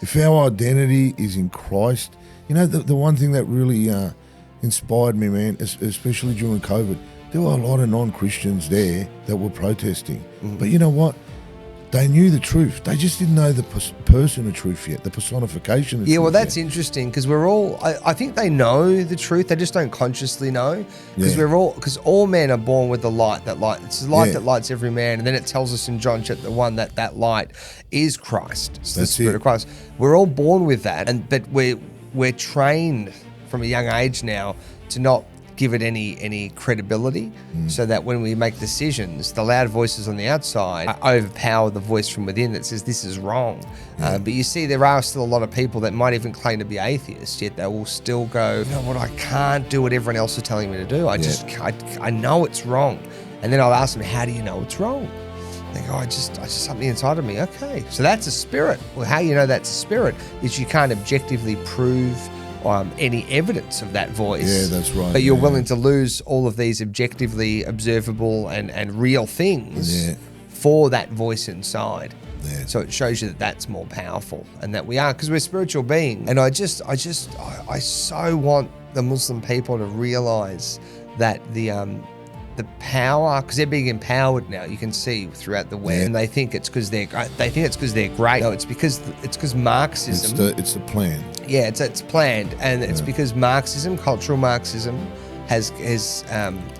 If our identity is in Christ, you know, the one thing that really inspired me, man, especially during COVID, there were a lot of non-Christians there that were protesting. But you know what? They knew the truth. They just didn't know the person of truth yet, the personification of truth. Yeah, well, that's yet. interesting because we're all, I think they know the truth. They just don't consciously know because all men are born with the light that light. It's the light that lights every man. And then it tells us in John chapter 1 that light is Christ. It's the Spirit of Christ. We're all born with that. But we're trained from a young age now to not give it any credibility, so that when we make decisions, the loud voices on the outside overpower the voice from within that says this is wrong. But you see, there are still a lot of people that might even claim to be atheists, yet they will still go, you know what, I can't do what everyone else is telling me to do. I know it's wrong. And then I'll ask them, how do you know it's wrong? They go, I just something inside of me. Okay, so that's a spirit. Well, how you know that's a spirit is you can't objectively prove any evidence of that voice. Yeah, that's right. But you're willing to lose all of these objectively observable and real things for that voice inside. Yeah. So it shows you that that's more powerful, and that we are, because we're spiritual beings. And I so want the Muslim people to realize that the power, because they're being empowered now. You can see throughout the West, and they think it's because they're great. No, it's because Marxism. It's the plan. Yeah, it's planned, and it's because Marxism, cultural Marxism, has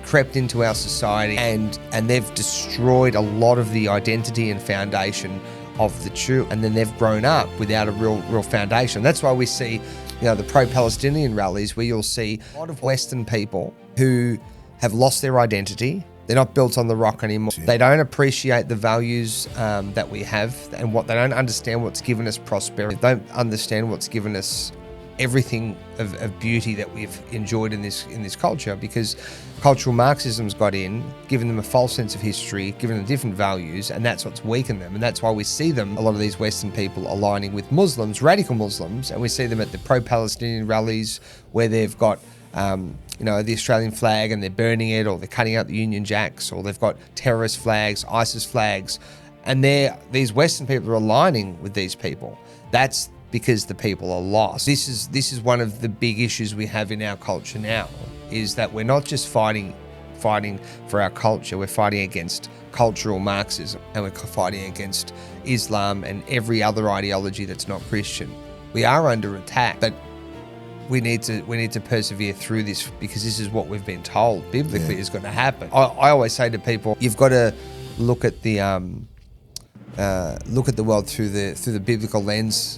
crept into our society, and they've destroyed a lot of the identity and foundation of the children, and then they've grown up without a real foundation. That's why we see, the pro-Palestinian rallies where you'll see a lot of Western people who have lost their identity. They're not built on the rock anymore. They don't appreciate the values that we have, and they don't understand what's given us prosperity. They don't understand what's given us everything of beauty that we've enjoyed in this culture, because cultural Marxism's got in, given them a false sense of history, given them different values, and that's what's weakened them. And that's why we see them, a lot of these Western people, aligning with Muslims, radical Muslims, and we see them at the pro-Palestinian rallies where they've got the Australian flag and they're burning it, or they're cutting out the Union Jacks, or they've got terrorist flags, ISIS flags, and these Western people are aligning with these people. That's because the people are lost. This is one of the big issues we have in our culture now, is that we're not just fighting for our culture, we're fighting against cultural Marxism, and we're fighting against Islam and every other ideology that's not Christian. We are under attack, but we need to persevere through this, because this is what we've been told biblically is going to happen. I always say to people, you've got to look at the world through the biblical lens